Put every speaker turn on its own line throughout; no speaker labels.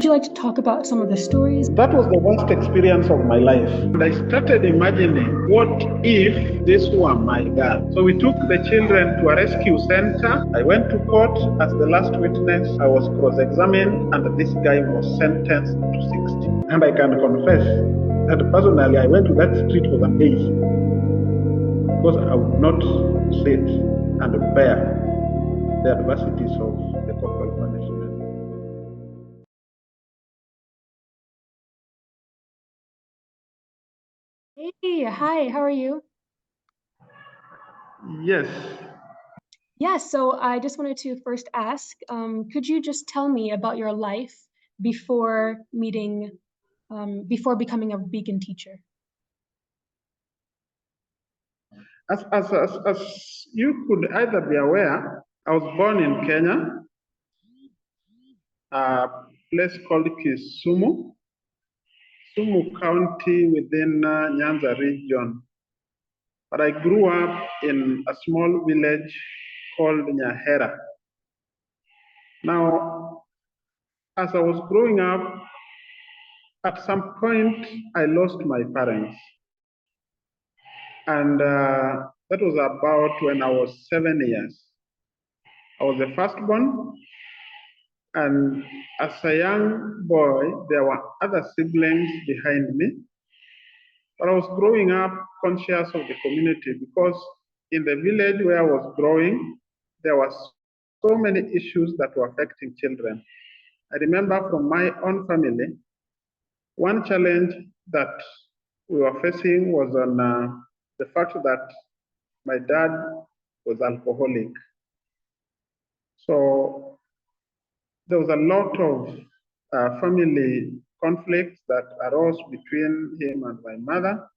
Would you like to talk about some of the stories?
That was the worst experience of my life. And I started imagining, what if this were my girl? So we took the children to a rescue center. I went to court as the last witness. I was cross-examined, and this guy was sentenced to 60. And I can confess that personally, I went to that street for some days because I would not sit and bear the adversities of the corporal punishment.
Hey, hi, how are you?
Yes.
Yes, so I just wanted to first ask, could you just tell me about your life before before becoming a Beacon teacher?
As you could either be aware, I was born in Kenya, a place called Kisumu, County within Nyanza region. But I grew up in a small village called Nyahera. Now, as I was growing up, at some point I lost my parents. And that was about when I was 7 years. I was the firstborn, and as a young boy, there were other siblings behind me. But I was growing up conscious of the community because in the village where I was growing, there were so many issues that were affecting children. I remember from my own family, one challenge that we were facing was on the fact that my dad was alcoholic. So there was a lot of family conflicts that arose between him and my mother.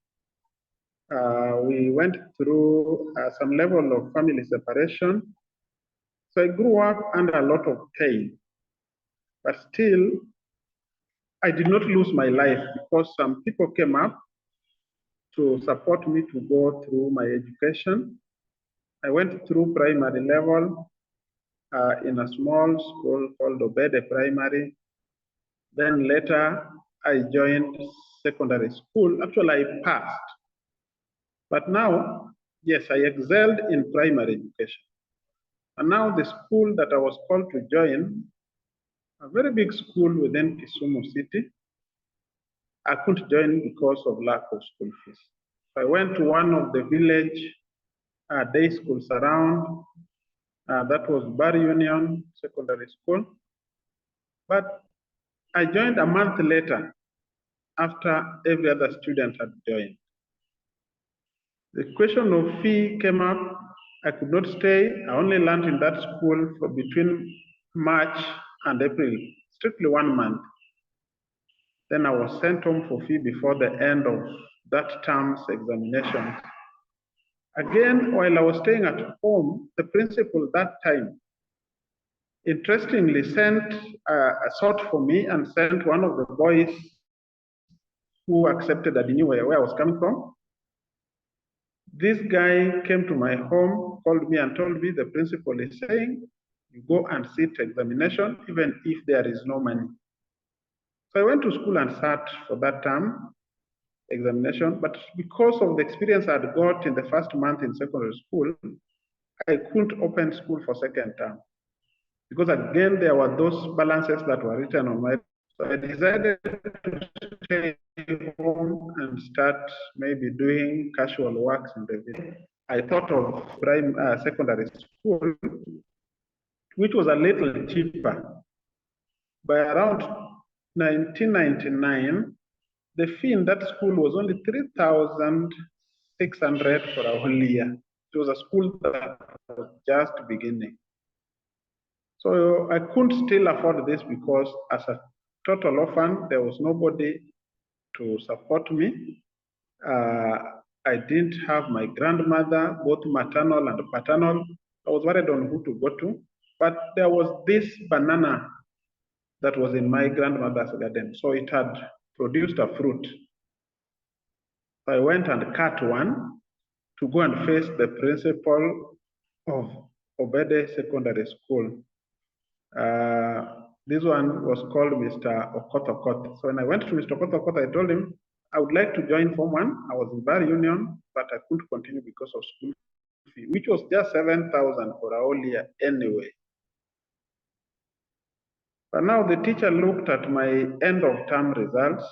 We went through some level of family separation. So I grew up under a lot of pain. But still, I did not lose my life because some people came up to support me to go through my education. I went through primary level in a small school called Obede Primary. Then later, I joined secondary school. Actually, I passed. But now, yes, I excelled in primary education. And now the school that I was called to join, a very big school within Kisumu city, I couldn't join because of lack of school fees. So I went to one of the village day schools around. That was Bar Union Secondary School. But I joined a month later after every other student had joined. The question of fee came up. I could not stay. I only learned in that school for between March and April, strictly 1 month. Then I was sent home for fee before the end of that term's examination. Again, while I was staying at home, the principal that time interestingly sought for me and sent one of the boys who accepted that he knew where I was coming from. This guy came to my home, called me and told me the principal is saying, you go and sit examination even if there is no money. So I went to school and sat for that term examination, but because of the experience I'd got in the first month in secondary school, I couldn't open school for second term. Because again, there were those balances that were written on my. So I decided to stay home and start maybe doing casual works in the village. I thought of secondary school, which was a little cheaper. By around 1999, the fee in that school was only 3,600 for a whole year. It was a school that was just beginning. So I couldn't still afford this because as a total orphan, there was nobody to support me. I didn't have my grandmother, both maternal and paternal. I was worried on who to go to. But there was this banana that was in my grandmother's garden. So it had produced a fruit. So I went and cut one to go and face the principal of Obede Secondary School. This one was called Mr. Okothokot. So when I went to Mr. Okothokot, I told him I would like to join Form 1. I was in Bar Union, but I couldn't continue because of school fee, which was just 7,000 for a whole year anyway. But now the teacher looked at my end of term results.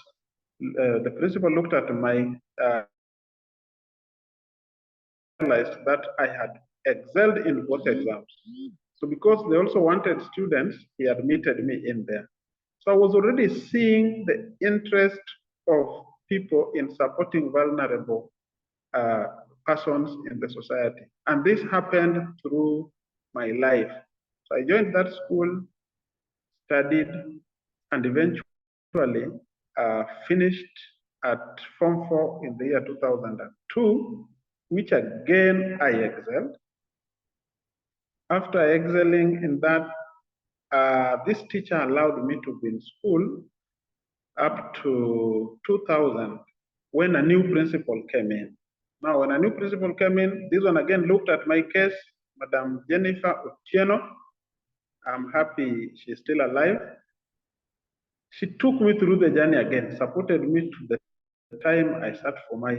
The principal looked at my realized that I had excelled in both exams. So because they also wanted students, he admitted me in there. So I was already seeing the interest of people in supporting vulnerable persons in the society. And this happened through my life. So I joined that school, studied, and eventually finished at Form 4 in the year 2002, which again I excelled. After excelling in that, this teacher allowed me to be in school up to 2000 when a new principal came in. Now, when a new principal came in, this one again looked at my case, Madam Jennifer Otieno. I'm happy she's still alive. She took me through the journey again, supported me to the time I sat for my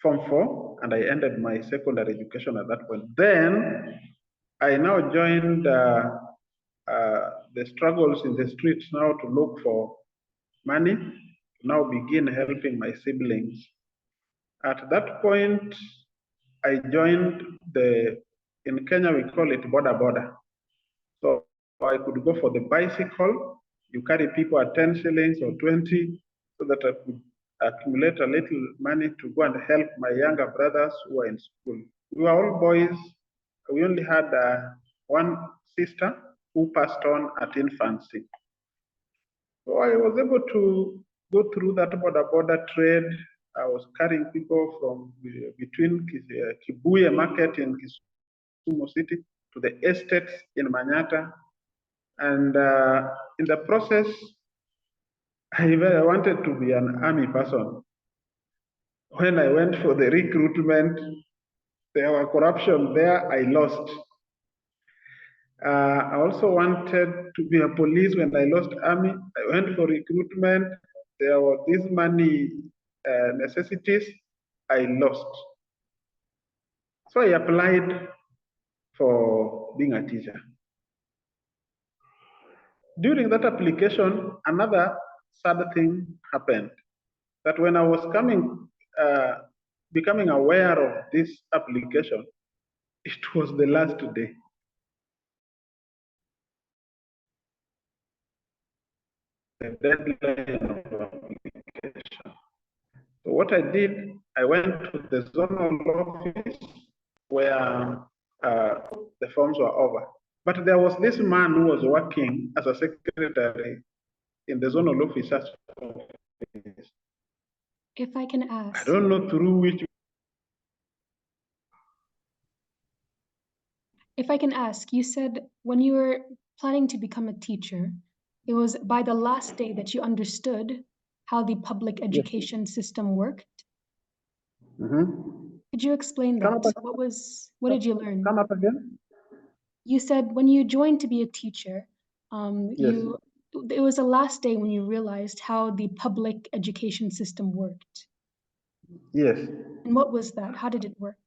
Form 4, and I ended my secondary education at that point. Then I now joined the struggles in the streets now to look for money, to now begin helping my siblings. At that point, I joined in Kenya, we call it border border. So I could go for the bicycle. You carry people at 10 shillings or 20 so that I could accumulate a little money to go and help my younger brothers who were in school. We were all boys. We only had one sister who passed on at infancy. So I was able to go through that border trade. I was carrying people from between Kibuye market in Kisumu City to the estates in Manyata. And in the process, I wanted to be an army person. When I went for the recruitment, there was corruption there, I lost. I also wanted to be a police when I lost army. I went for recruitment. There were these money necessities. I lost. So I applied for being a teacher. During that application, another sad thing happened. That when I was becoming aware of this application, it was the last day. The deadline of application. So what I did, I went to the zonal office where the forms were over. But there was this man who was working as a secretary in the zonal officer's office.
If I can
I
ask.
don't know through which.
If I can ask, you said when you were planning to become a teacher, it was by the last day that you understood how the public education system worked.
Mm-hmm.
Could you explain that? What did you learn?
Come up again.
You said when you joined to be a teacher,
Yes.
it was the last day when you realized how the public education system worked.
Yes.
And what was that? How did it work?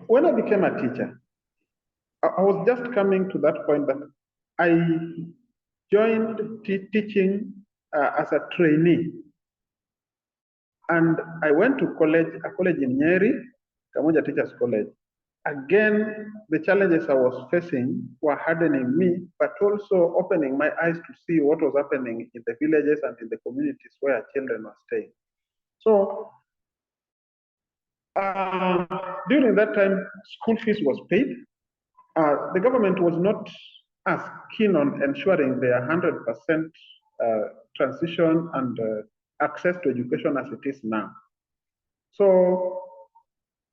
When I became a teacher, I was just coming to that point that I joined teaching as a trainee. And I went to a college in Nyeri, Kamuja Teachers College. Again, the challenges I was facing were hardening me, but also opening my eyes to see what was happening in the villages and in the communities where children were staying. So during that time, school fees was paid. The government was not as keen on ensuring their 100% transition and access to education as it is now. So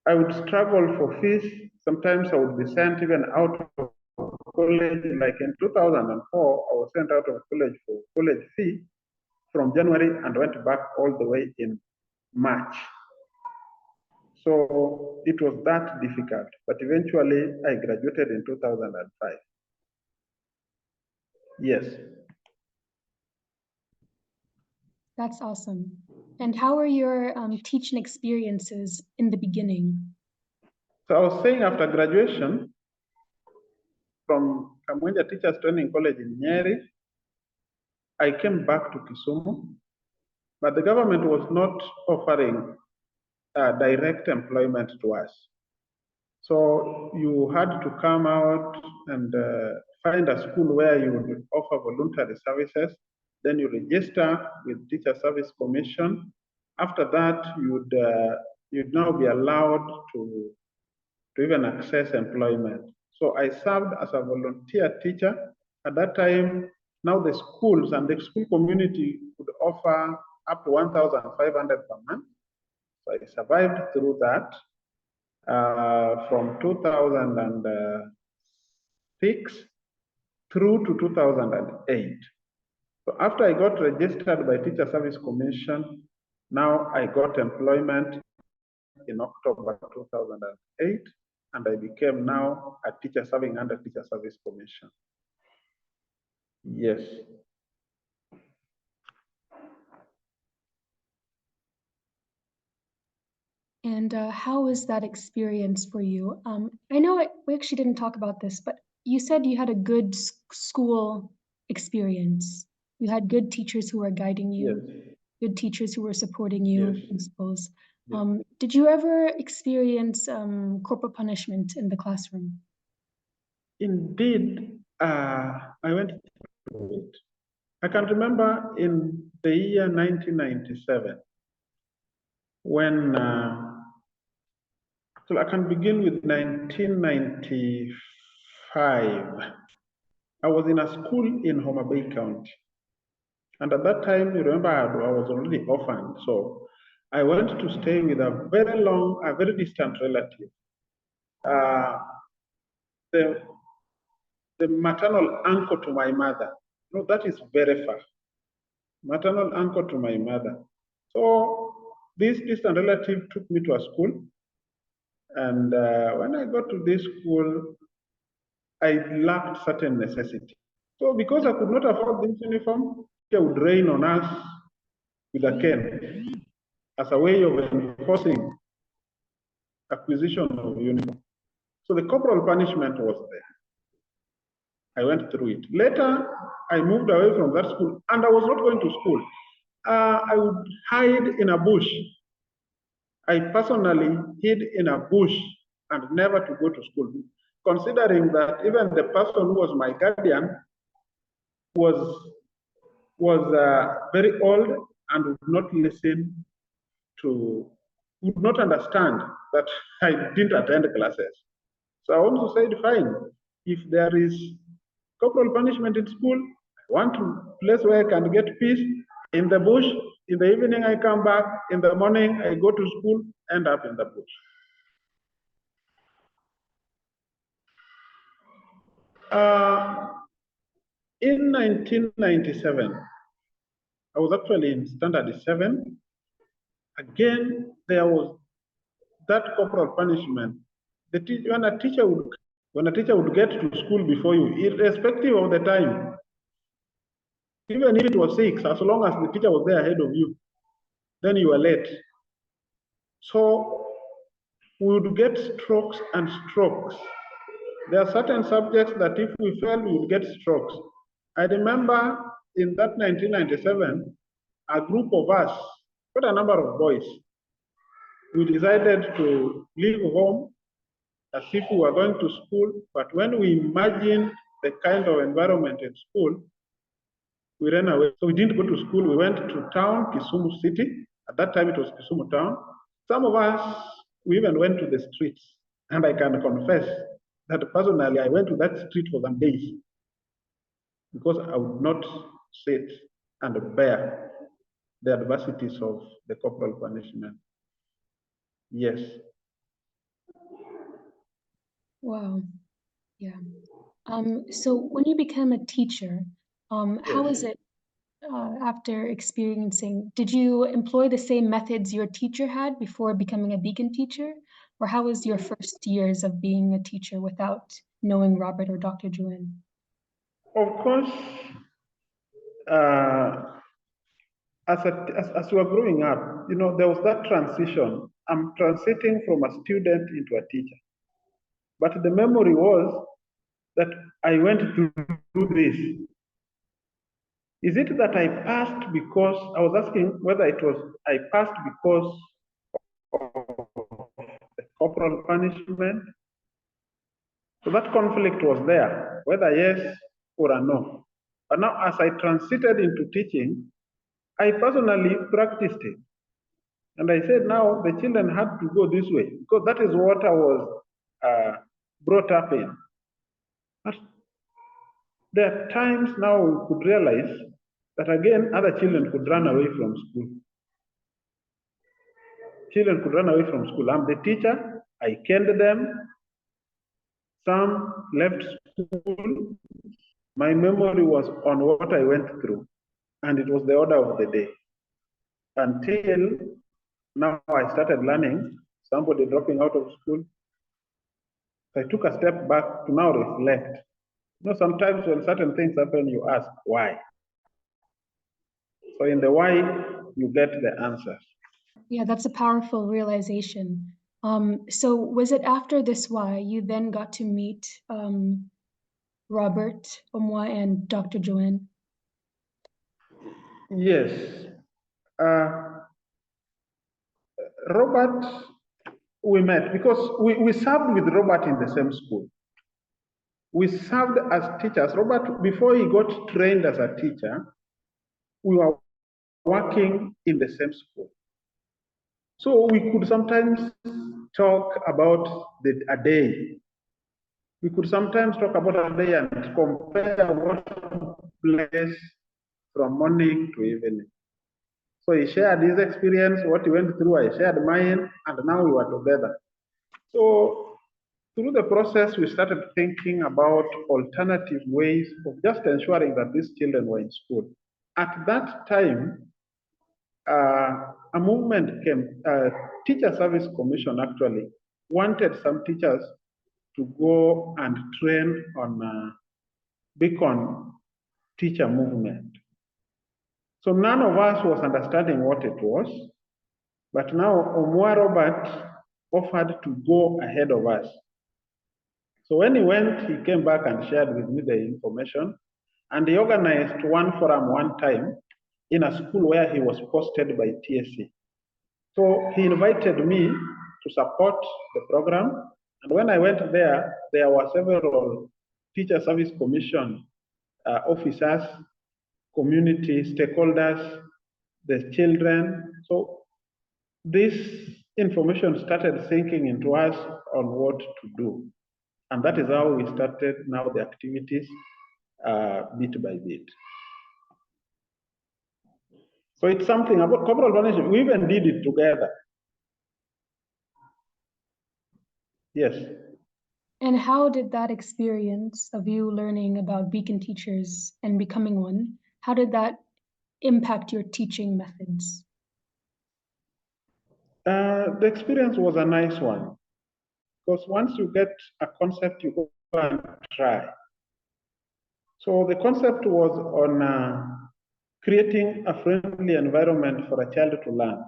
I would struggle for fees. Sometimes I would be sent even out of college. Like in 2004, I was sent out of college for college fee from January and went back all the way in March. So it was that difficult, but eventually I graduated in 2005. Yes.
That's awesome. And how were your teaching experiences in the beginning?
So I was saying after graduation from Kamwenja Teachers Training College in Nyeri, I came back to Kisumu, but the government was not offering direct employment to us. So you had to come out and find a school where you would offer voluntary services. Then you register with Teacher Service Commission. After that, you'd now be allowed to even access employment. So I served as a volunteer teacher. At that time, now the schools and the school community could offer up to 1,500 per month. So I survived through that from 2006 through to 2008. So after I got registered by Teacher Service Commission, now I got employment in October 2008, and I became now a teacher serving under Teacher Service Commission. Yes.
And how was that experience for you? I know we actually didn't talk about this, but you said you had a good school experience. You had good teachers who were guiding you,
Yes.
good teachers who were supporting you,
Yes.
principals.
Yes.
Did you ever experience corporal punishment in the classroom?
Indeed, I went through it. I can remember in the year 1997 when, so I can begin with 1995. I was in a school in Homa Bay County. And at that time, you remember, I was already orphaned. So I went to stay with a very distant relative. The, the maternal uncle to my mother. No, that is very far. Maternal uncle to my mother. So this distant relative took me to a school. And when I got to this school, I lacked certain necessity. So because I could not afford this uniform, they would rain on us with a cane as a way of enforcing acquisition of uniform. So the corporal punishment was there. I went through it. Later, I moved away from that school and I was not going to school. I would hide in a bush. I personally hid in a bush and never to go to school, considering that even the person who was my guardian was very old and would not listen to, would not understand that I didn't attend classes. So I also said, fine, if there is corporal punishment in school, I want a place where I can get peace. In the bush, in the evening I come back, in the morning I go to school, end up in the bush. In 1997, I was actually in standard 7. Again, there was that corporal punishment. When a teacher would get to school before you, irrespective of the time, even if it was 6, as long as the teacher was there ahead of you, then you were late. So we would get strokes and strokes. There are certain subjects that if we fail, we would get strokes. I remember in that 1997, a group of us, quite a number of boys, we decided to leave home as if we were going to school. But when we imagined the kind of environment in school, we ran away. So we didn't go to school. We went to town, Kisumu City. At that time, it was Kisumu town. Some of us, we even went to the streets. And I can confess that personally, I went to that street for some days because I would not sit and bear the adversities of the corporal punishment. Yes.
Wow. Yeah. So when you became a teacher, how is
Yes.
it after experiencing, did you employ the same methods your teacher had before becoming a Beacon teacher? Or how was your first years of being a teacher without knowing Robert or Dr. Joanne?
Of course, uh, as we were growing up, there was that transition. I'm transiting from a student into a teacher. But the memory was that I went to do this. Is it that I passed because I was asking whether it was I passed because of the corporal punishment? So that conflict was there, whether yes or a no. But now, as I transited into teaching, I personally practiced it. And I said, now the children had to go this way because that is what I was brought up in. But there are times now we could realize that again, other children could run away from school. Children could run away from school. I'm the teacher, I kenned them. Some left school. My memory was on what I went through, and it was the order of the day. Until now, I started learning, somebody dropping out of school. So I took a step back to now reflect. Sometimes when certain things happen, you ask why. So in the why, you get the answers.
Yeah, that's a powerful realization. So was it after this why you then got to meet Robert Omwa and Dr. Joanne?
Yes. Robert, we met because we served with Robert in the same school. We served as teachers. Robert, before he got trained as a teacher, we were working in the same school. So we could sometimes talk about a day. We could sometimes talk about a day and compare what took place from morning to evening. So he shared his experience, what he went through, I shared mine, and now we were together. So through the process, we started thinking about alternative ways of just ensuring that these children were in school. At that time, a movement came, Teacher Service Commission actually wanted some teachers to go and train on Beacon teacher movement. So none of us was understanding what it was, but now Omwa Robert offered to go ahead of us. So when he went, he came back and shared with me the information, and he organized one forum one time in a school where he was posted by TSC. So he invited me to support the program, and when I went there, there were several Teacher Service Commission officers, community stakeholders, the children. So this information started sinking into us on what to do. And that is how we started now the activities bit by bit. So it's something about corporal punishment. We even did it together. Yes.
And how did that experience of you learning about Beacon teachers and becoming one, how did that impact your teaching methods?
The experience was a nice one because once you get a concept, you go and try. So the concept was on creating a friendly environment for a child to learn.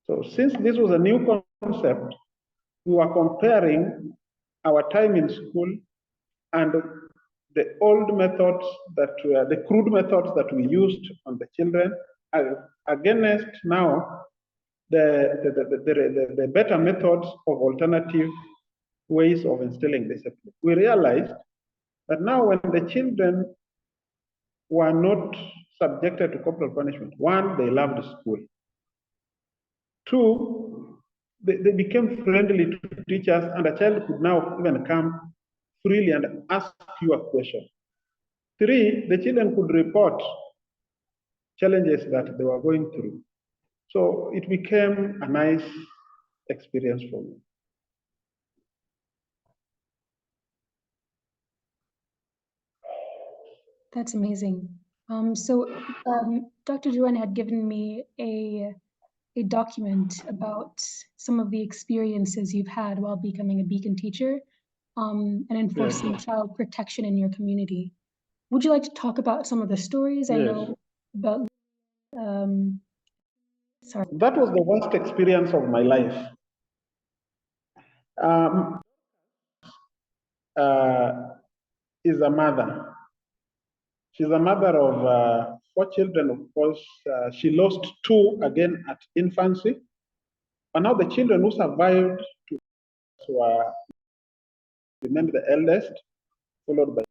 So since this was a new concept, we were comparing our time in school and the old methods that were the crude methods that we used on the children against now the better methods of alternative ways of instilling discipline. We realized that now when the children were not subjected to corporal punishment, one, they loved school. Two, they became friendly to teachers, and a child could now even come freely and ask you a question. Three, the children could report challenges that they were going through. So it became a nice experience for me.
That's amazing. Dr. Joanne had given me a document about some of the experiences you've had while becoming a Beacon teacher, and enforcing child protection in your community. Would you like to talk about some of the stories? I know about, sorry.
That was the worst experience of my life. Is a mother. She's a mother of 4 children, of course. She lost 2 again at infancy. But now the children who survived were named the eldest, followed by.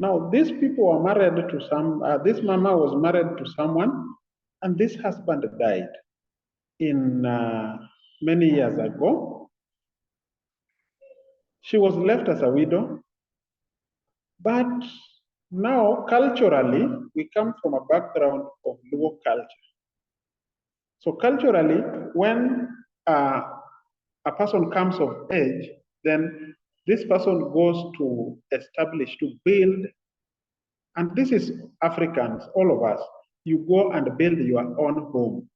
Now, these people were married to this mama was married to someone, and this husband died in many years ago. She was left as a widow. But now, culturally, we come from a background of Luo culture. So culturally, when a person comes of age, then this person goes to establish, to build, and this is Africans, all of us. You go and build your own home.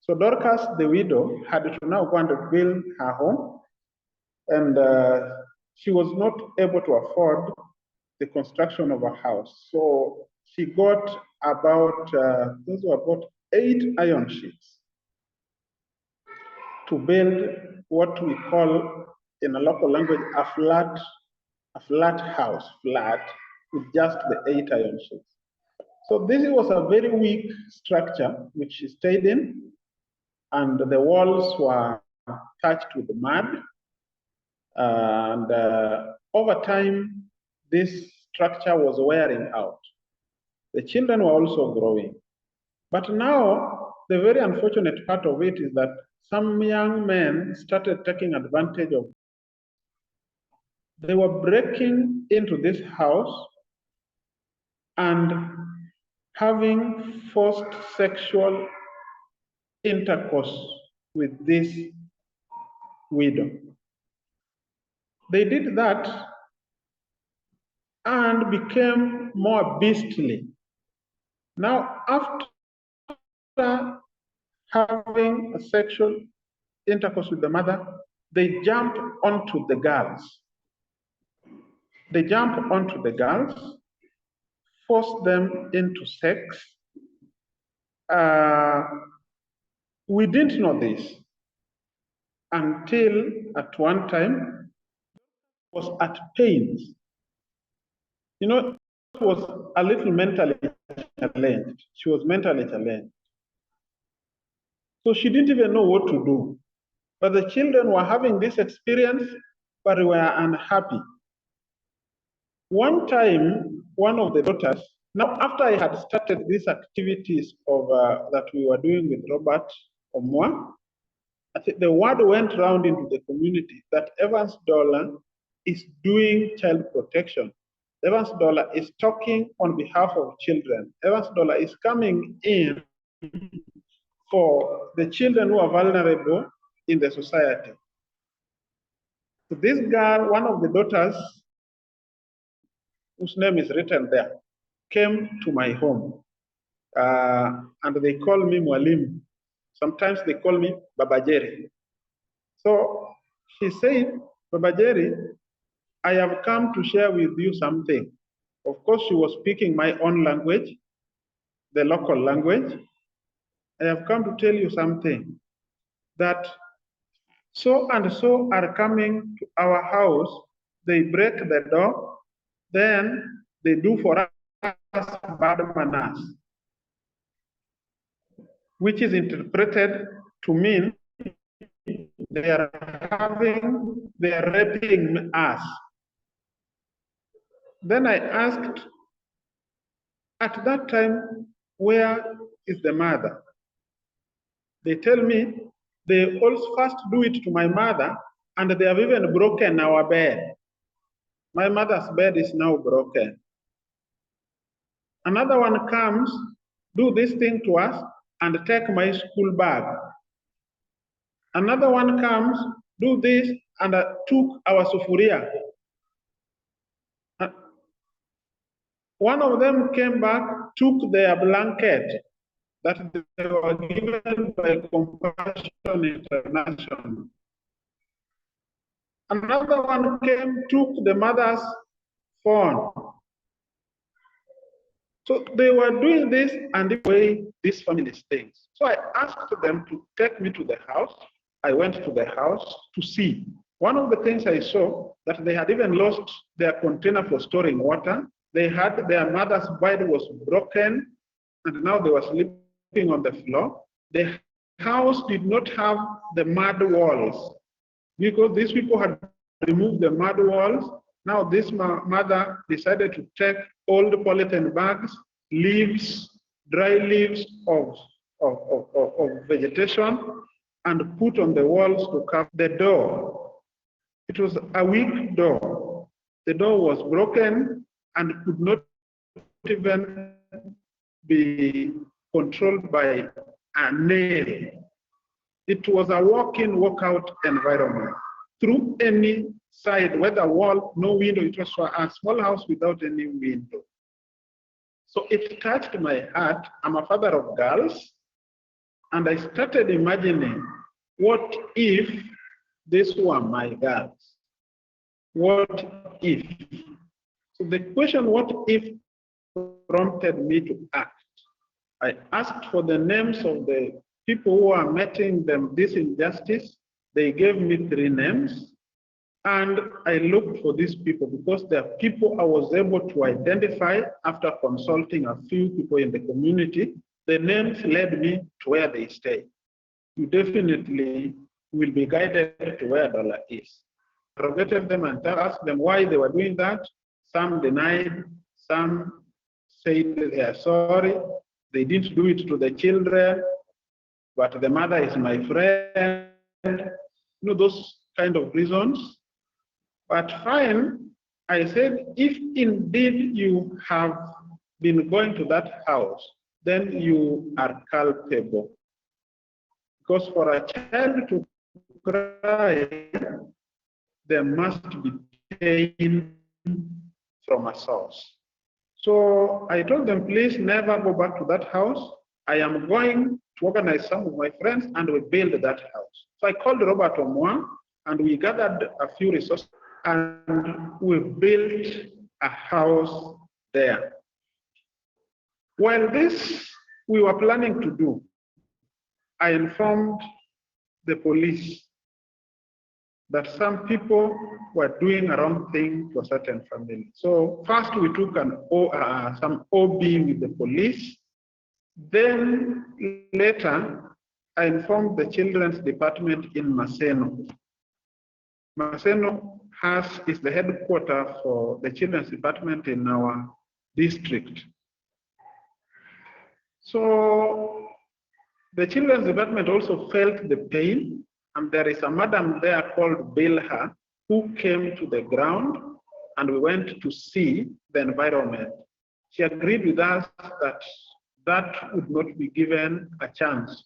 So Dorcas, the widow, had to now go and build her home, and she was not able to afford the construction of a house. So she got about, those were about 8 iron sheets to build what we call in a local language a flat house, flat, with just the 8 iron sheets. So this was a very weak structure which she stayed in, and the walls were touched with mud. And over time, this structure was wearing out. The children were also growing. But now, the very unfortunate part of it is that some young men started taking advantage of. They were breaking into this house and having forced sexual intercourse with this widow. They did that and became more beastly. Now, after having a sexual intercourse with the mother, they jump onto the girls. They jump onto the girls, force them into sex. We didn't know this until at one time was at pains. You know, she was a little mentally challenged. She was mentally challenged. So she didn't even know what to do. But the children were having this experience, but were unhappy. One time, one of the daughters, now after I had started these activities of that we were doing with Robert Omwa, I think the word went around into the community that Evans Dolla is doing child protection. Evans Dolla is talking on behalf of children. Evans Dolla is coming in for the children who are vulnerable in the society. So this girl, one of the daughters, whose name is written there, came to my home. And they call me Mwalimu. Sometimes they call me Baba Jerry. So she said, Baba Jerry, I have come to share with you something. Of course, she was speaking my own language, the local language. I have come to tell you something, that so and so are coming to our house. They break the door, then they do for us bad manners, which is interpreted to mean they are raping us. Then I asked, at that time, where is the mother? They tell me they also first do it to my mother, and they have even broken our bed. My mother's bed is now broken. Another one comes, do this thing to us, and take my school bag. Another one comes, do this, and took our sufuria. One of them came back, took their blanket that they were given by Compassion International. Another one came, took the mother's phone. So they were doing this and the way this family stays. So I asked them to take me to the house. I went to the house to see. One of the things I saw that they had even lost their container for storing water. They had their mother's bed was broken and now they were sleeping on the floor. The house did not have the mud walls because these people had removed the mud walls. Now this mother decided to take old polythene bags, leaves, dry leaves of vegetation and put on the walls to cover the door. It was a weak door. The door was broken and could not even be controlled by a nail. It was a walk-in, walk-out environment. Through any side, whether wall, no window, it was a small house without any window. So it touched my heart. I'm a father of girls, and I started imagining, what if these were my girls? What if? So the question, what if, prompted me to act. I asked for the names of the people who are meting them this injustice. They gave me 3 names. And I looked for these people because they are people I was able to identify after consulting a few people in the community. The names led me to where they stay. You definitely will be guided to where Dolla is. Interrogated them and asked them why they were doing that. Some denied, some said they are sorry. They didn't do it to the children, but the mother is my friend. You know, those kind of reasons. But fine, I said, if indeed you have been going to that house, then you are culpable. Because for a child to cry, there must be pain from a source. So I told them, please never go back to that house. I am going to organize some of my friends and we build that house. So I called Robert Omwa and we gathered a few resources and we built a house there. While this we were planning to do, I informed the police that some people were doing a wrong thing to a certain family. So first we took some OB with the police. Then later, I informed the children's department in Maseno. Maseno is the headquarters for the children's department in our district. So the children's department also felt the pain, and there is a madam there called Bilha who came to the ground and we went to see the environment. She agreed with us that that would not be given a chance.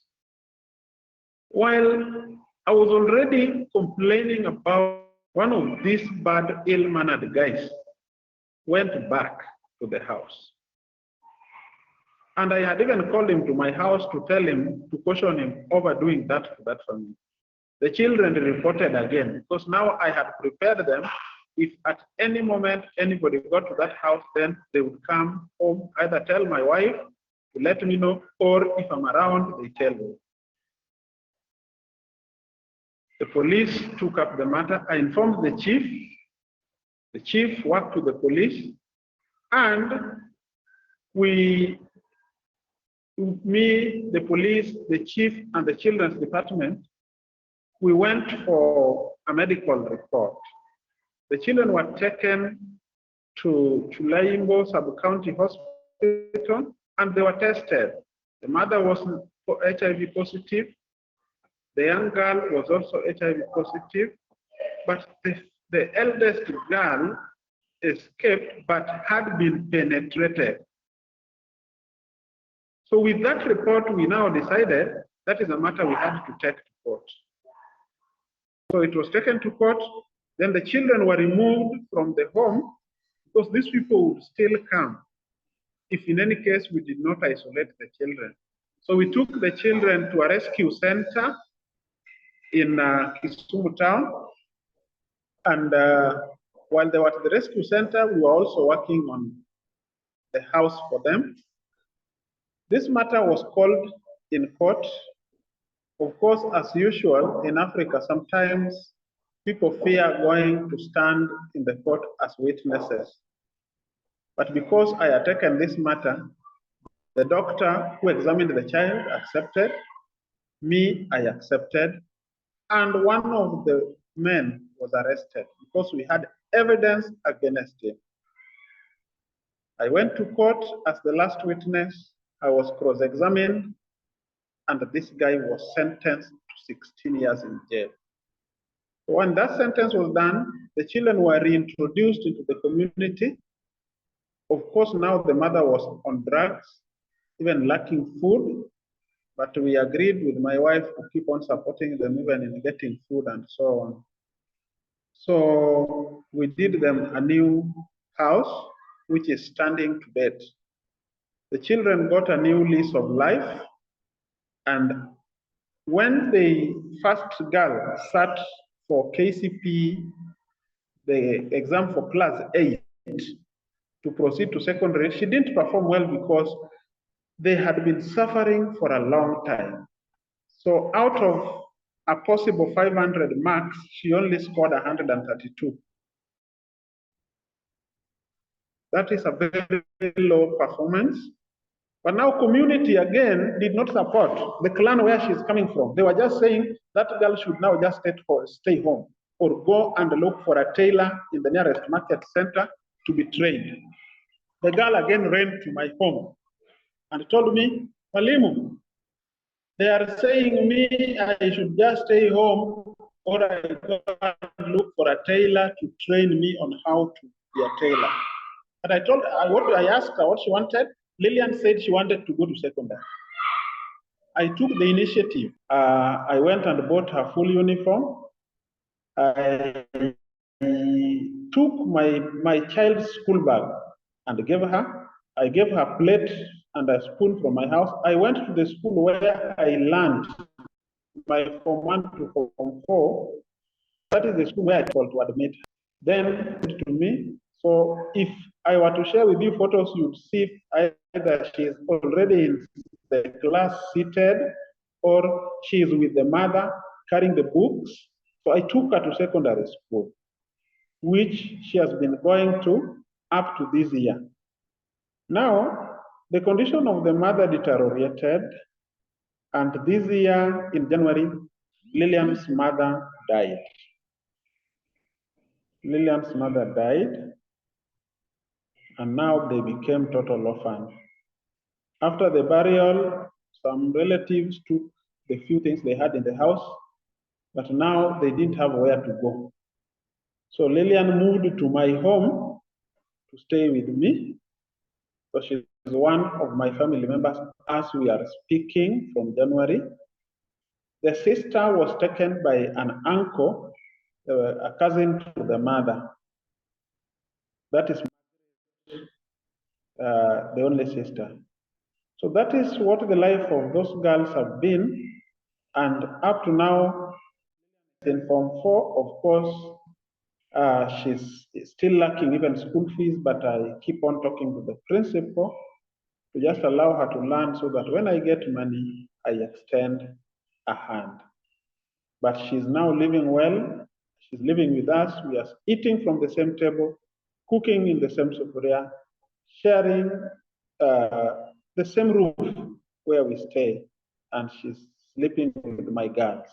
While I was already complaining about one of these bad, ill-mannered guys went back to the house. And I had even called him to my house to tell him, to caution him over doing that to that family. The children reported again, because now I had prepared them. If at any moment anybody got to that house, then they would come home, either tell my wife to let me know, or if I'm around, they tell me. The police took up the matter. I informed the chief. The chief worked with the police, and me, the police, the chief, and the children's department, we went for a medical report. The children were taken to Laimbo Sub-County Hospital and they were tested. The mother was HIV positive. The young girl was also HIV positive, but the eldest girl escaped but had been penetrated. So with that report, we now decided that is a matter we had to take to court. So it was taken to court. Then the children were removed from the home because these people would still come. if in any case we did not isolate the children. So we took the children to a rescue center in Kisumu town. And while they were at the rescue center, we were also working on the house for them. This matter was called in court. Of course, as usual in Africa, sometimes people fear going to stand in the court as witnesses. But because I had taken this matter, the doctor who examined the child accepted, me, I accepted, and one of the men was arrested because we had evidence against him. I went to court as the last witness. I was cross-examined, and this guy was sentenced to 16 years in jail. When that sentence was done, the children were reintroduced into the community. Of course, now the mother was on drugs, even lacking food, but we agreed with my wife to keep on supporting them even in getting food and so on. So we did them a new house, which is standing to date. The children got a new lease of life, and when the first girl sat for KCP, the exam for class 8, to proceed to secondary, she didn't perform well because they had been suffering for a long time. So out of a possible 500 marks, she only scored 132. That is a very, very low performance. But now community again did not support the clan where she's coming from. They were just saying that girl should now just stay home or go and look for a tailor in the nearest market center to be trained. The girl again ran to my home and told me, Malimu, they are saying me I should just stay home or I go and look for a tailor to train me on how to be a tailor. And I told her, what I asked her what she wanted. Lillian said she wanted to go to secondary. I took the initiative. I went and bought her full uniform. I took my child's school bag and gave her. I gave her a plate and a spoon from my house. I went to the school where I learned my Form 1 to Form 4. That is the school where I told to admit her. Then to me, so if I were to share with you photos, you'd see either she is already in the class seated or she is with the mother carrying the books. So I took her to secondary school, which she has been going to up to this year. Now, the condition of the mother deteriorated, and this year in January, Lillian's mother died. Lillian's mother died, and now they became total orphans. After the burial, some relatives took the few things they had in the house, but now they didn't have where to go. So Lillian moved to my home to stay with me. So she's one of my family members as we are speaking from January. The sister was taken by an uncle, a cousin to the mother. That is the only sister. So that is what the life of those girls have been. And up to now, in Form 4, of course, she's still lacking even school fees, but I keep on talking to the principal to just allow her to learn so that when I get money, I extend a hand. But she's now living well. She's living with us. We are eating from the same table, cooking in the same sufuria, sharing the same roof where we stay, and she's sleeping with my girls.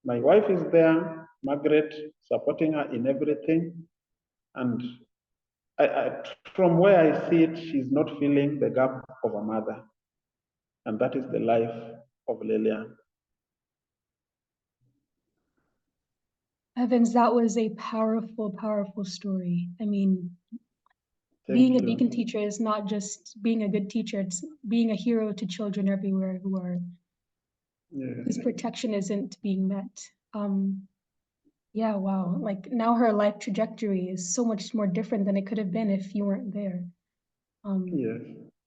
My wife is there, Margaret, supporting her in everything. And from where I see it, she's not feeling the gap of a mother. And that is the life of Lillian.
Evans, that was a powerful, powerful story. I mean,
Thank
being a
you.
deacon teacher is not just being a good teacher, it's being a hero to children everywhere whose protection isn't being met. Yeah, wow. Like now her life trajectory is so much more different than it could have been if you weren't there.
Yes.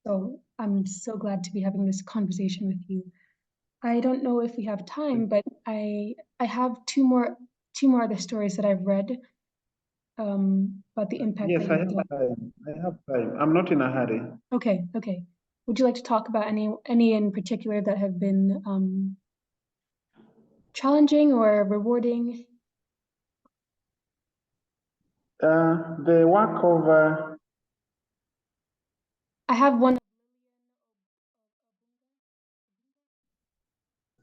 So I'm so glad to be having this conversation with you. I don't know if we have time, but I have two more other stories that I've read about the impact
Yes,
that
I
you've
have
done.
time. I have time. I'm not in a hurry.
Okay, okay. Would you like to talk about any in particular that have been challenging or rewarding?
The work of
I have one.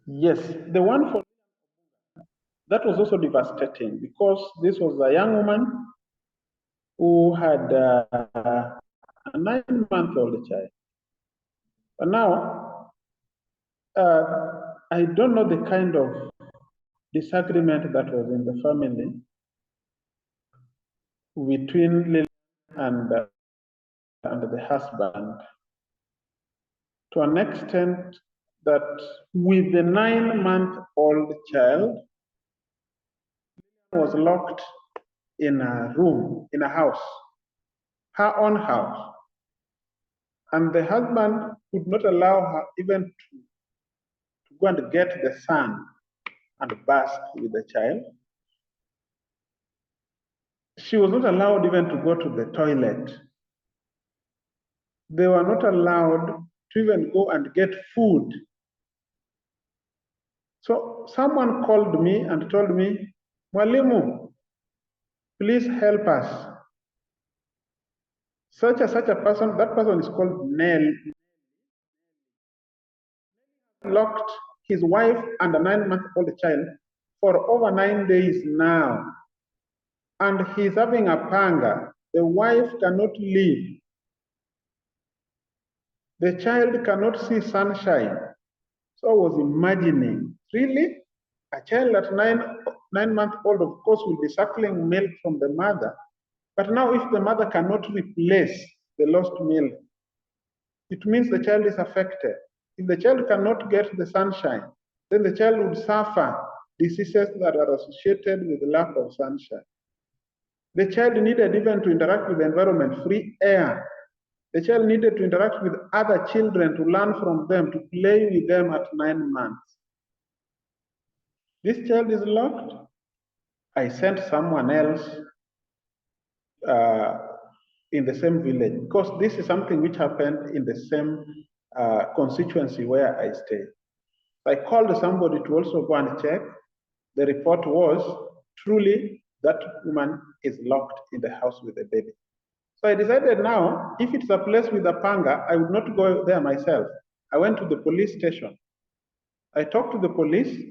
yes, the one for that was also devastating because this was a young woman who had a 9-month-old child. But now, I don't know the kind of disagreement that was in the family between Lily and the husband, to an extent that with the 9-month-old child was locked in a room, in a house, her own house. And the husband could not allow her even to go and get the sun and bath with the child. She was not allowed even to go to the toilet. They were not allowed to even go and get food. So someone called me and told me, Mwalimu, please help us. Such a person, that person is called Nell, locked his wife and a 9-month-old child for over 9 days now. And he's having a panga. The wife cannot leave. The child cannot see sunshine. So I was imagining, really? A child at 9 months old, of course, will be suckling milk from the mother. But now if the mother cannot replace the lost milk, it means the child is affected. If the child cannot get the sunshine, then the child would suffer diseases that are associated with the lack of sunshine. The child needed even to interact with the environment, free air. The child needed to interact with other children, to learn from them, to play with them at 9 months. This child is locked. I sent someone else uh, in the same village, because this is something which happened in the same constituency where I stay. I called somebody to also go and check. The report was truly that woman is locked in the house with the baby. So I decided now, if it's a place with a panga, I would not go there myself. I went to the police station. I talked to the police.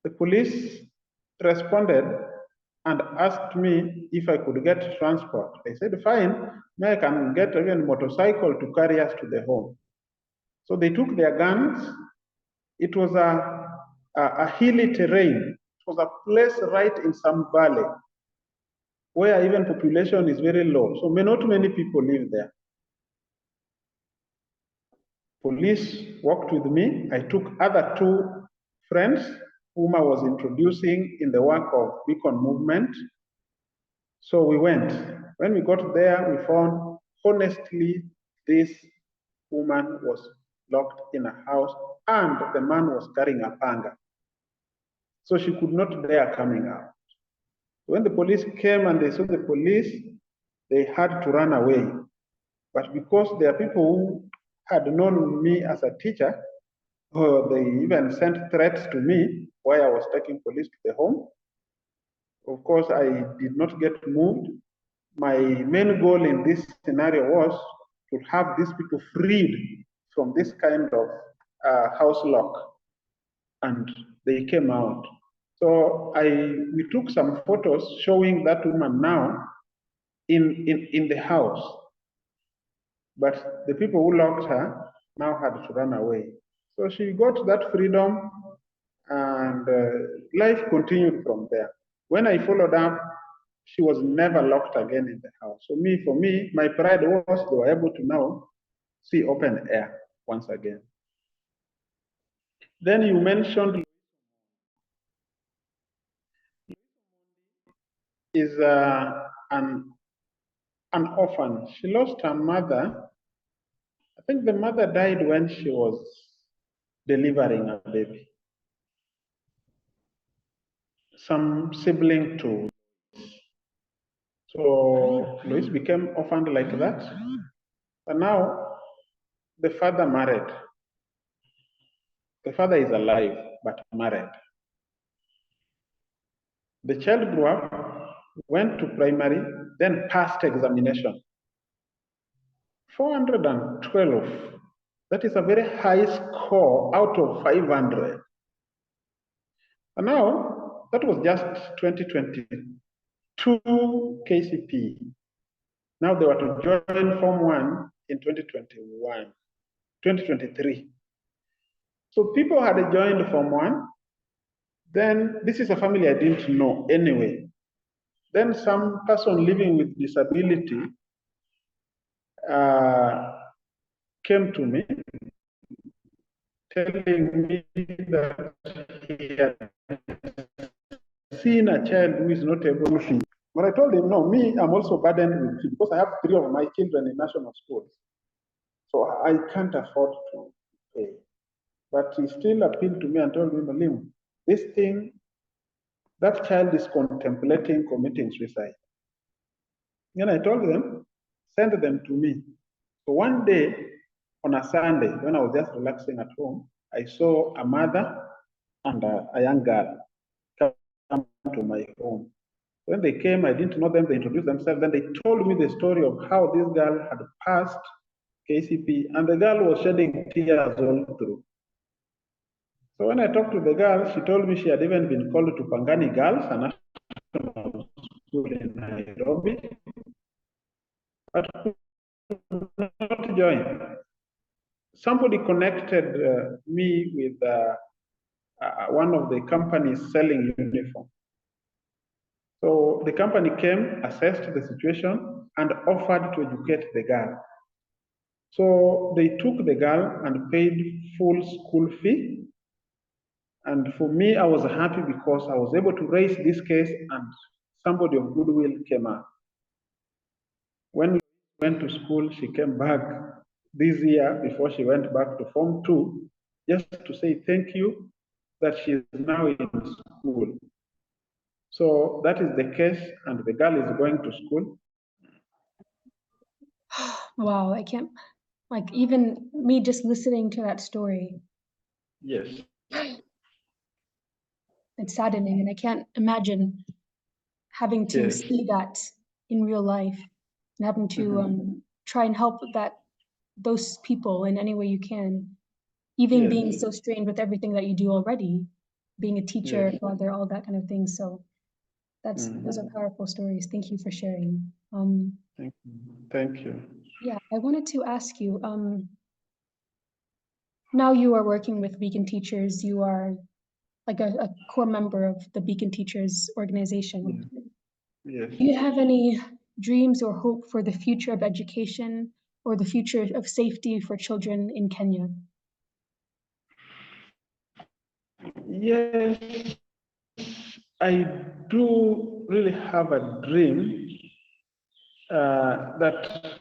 The police responded and asked me if I could get transport. I said, fine, I can get even a motorcycle to carry us to the home. So they took their guns. It was a hilly terrain. It was a place right in some valley where even population is very low. So not many people live there. Police worked with me. I took other two friends whom I was introducing in the work of beacon movement. So we went. When we got there, we found, honestly, this woman was locked in a house and the man was carrying a panga. So she could not dare coming out. When the police came and they saw the police, they had to run away. But because there are people who had known me as a teacher, they even sent threats to me while I was taking police to the home. Of course, I did not get moved. My main goal in this scenario was to have these people freed from this kind of house lock, and they came out. So we took some photos showing that woman now in the house, but the people who locked her now had to run away. So she got that freedom, and life continued from there. When I followed up, she was never locked again in the house. So for me, my pride was they were able to now see open air once again. Then you mentioned is an orphan. She lost her mother think the mother died when she was delivering a baby. Some sibling to. So Louis became orphaned like that. And now the father married. The father is alive, but married. The child grew up, went to primary, then passed examination. 412. That is a very high score out of 500. And now, that was just 2022 KCP. Now they were to join Form 1 in 2023. So people had joined Form 1. Then this is a family I didn't know anyway. Then some person living with disability came to me telling me that he had seen a child who is not able to feed. But I told him, no, me, I'm also burdened with feed because I have 3 of my children in national schools. So I can't afford to pay. But he still appealed to me and told me, Malim, this thing, that child is contemplating committing suicide. And I told them, send them to me. So one day, on a Sunday, when I was just relaxing at home, I saw a mother and a young girl come to my home. When they came, I didn't know them, they introduced themselves, then they told me the story of how this girl had passed KCP, and the girl was shedding tears all through. So when I talked to the girl, she told me she had even been called to Pangani Girls, a national school in Nairobi, but could not join. Somebody connected me with one of the companies selling uniform. So the company came, assessed the situation, and offered to educate the girl. So they took the girl and paid full school fee. And for me, I was happy because I was able to raise this case and somebody of goodwill came up. When we went to school, she came back this year before she went back to Form 2, just to say thank you that she is now in school. So that is the case, and the girl is going to school.
Wow, I can't, like, even me just listening to that story.
Yes.
It's saddening, and I can't imagine having to
Yes.
see that in real life and having to try and help those people in any way you can, even
Yes.
being so strained with everything that you do already, being a teacher,
Yes.
father, all that kind of thing. So those are powerful stories. Thank you for sharing.
Thank you.
Yeah, I wanted to ask you, now you are working with Beacon Teachers, you are like a core member of the Beacon Teachers organization.
Yes.
Do you have any dreams or hope for the future of education or the future of safety for children in Kenya?
Yes, I do really have a dream that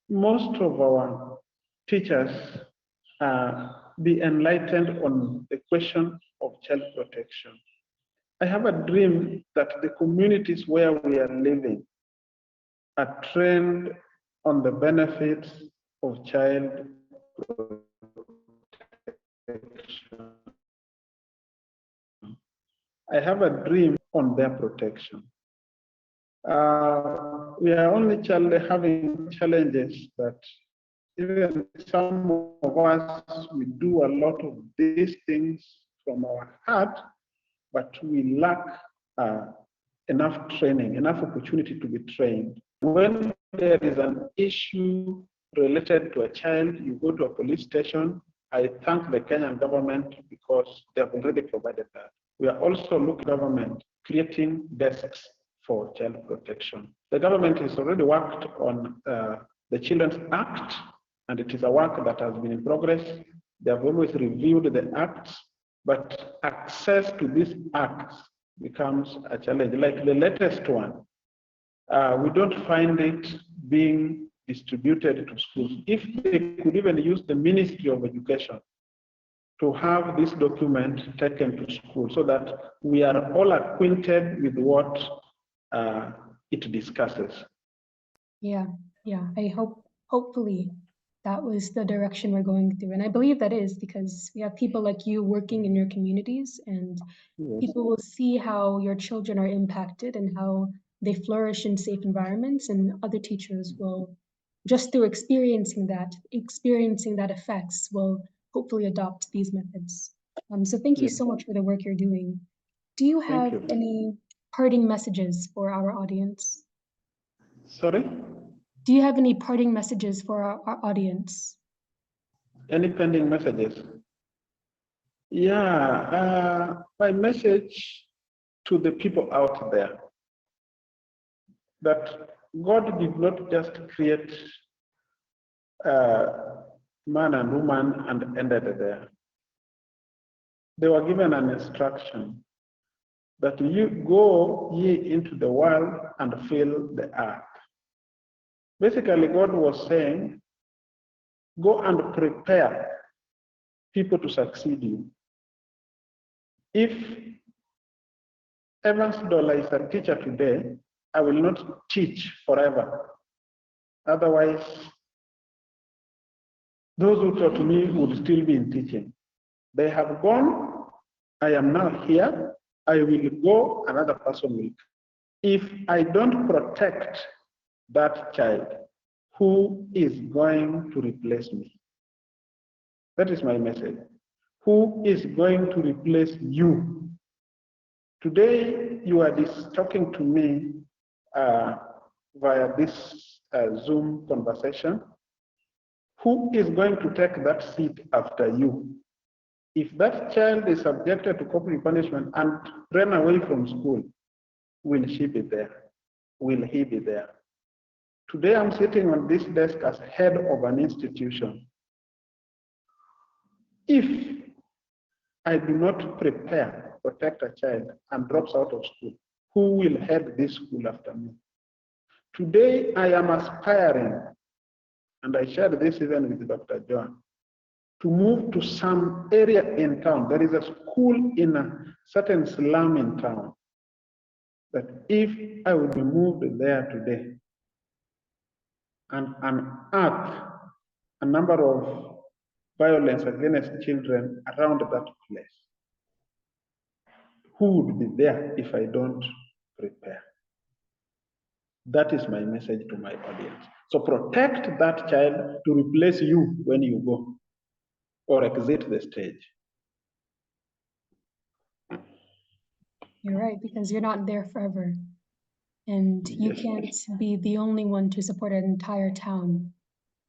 most of our teachers be enlightened on the question of child protection. I have a dream that the communities where we are living are trained on the benefits of child protection. I have a dream on their protection. We are only having challenges that even some of us, we do a lot of these things from our heart, but we lack enough training, enough opportunity to be trained. When there is an issue related to a child, you go to a police station. I thank the Kenyan government because they have already provided that. We are also looking at government creating desks for child protection. The government has already worked on the Children's Act, and it is a work that has been in progress. They have always reviewed the acts, but access to these acts becomes a challenge. Like the latest one, we don't find it being distributed to schools. If they could even use the Ministry of Education to have this document taken to school so that we are all acquainted with what it discusses.
Yeah, I hopefully that was the direction we're going through. And I believe that is because we have people like you working in your communities, and
Yes.
people will see how your children are impacted and how they flourish in safe environments, and other teachers will, just through experiencing that effects, will hopefully adopt these methods. So thank you
Yes.
so much for the work you're doing. Do you
Thank
have
you.
any parting messages for our audience?
Sorry?
Do you have any parting messages for our audience?
Any pending messages? Yeah, my message to the people out there that God did not just create man and woman and ended there. They were given an instruction that you go ye into the world and fill the earth. Basically, God was saying, go and prepare people to succeed you. If Evans Dolla is a teacher today, I will not teach forever. Otherwise, those who taught me would still be in teaching. They have gone, I am now here, I will go, another person will. If I don't protect that child, who is going to replace me? That is my message. Who is going to replace you? Today, you are talking to me via this Zoom conversation. Who is going to take that seat after you? If that child is subjected to corporal punishment and ran away from school, will she be there? Will he be there? Today, I'm sitting on this desk as head of an institution. If I do not prepare, protect a child and drops out of school, who will head this school after me? Today, I am aspiring, and I shared this even with Dr. John, to move to some area in town. There is a school in a certain slum in town that if I would be moved there today and unearth a number of violence against children around that place, who would be there if I don't prepare? That is my message to my audience. So protect that child to replace you when you go or exit the stage.
You're right, because you're not there forever. And you
Yes.
can't be the only one to support an entire town.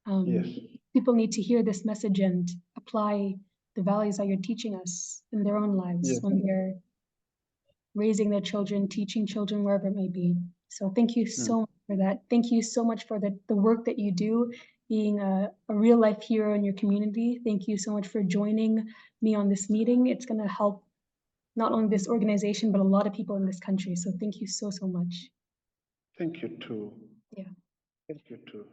Yes.
People need to hear this message and apply the values that you're teaching us in their own lives
Yes.
when they're raising their children, teaching children, wherever it may be. So thank you so much for that. Thank you so much for the work that you do, being a real life hero in your community. Thank you so much for joining me on this meeting. It's going to help not only this organization, but a lot of people in this country. So thank you so much.
Thank you too.
Yeah.
Thank you too.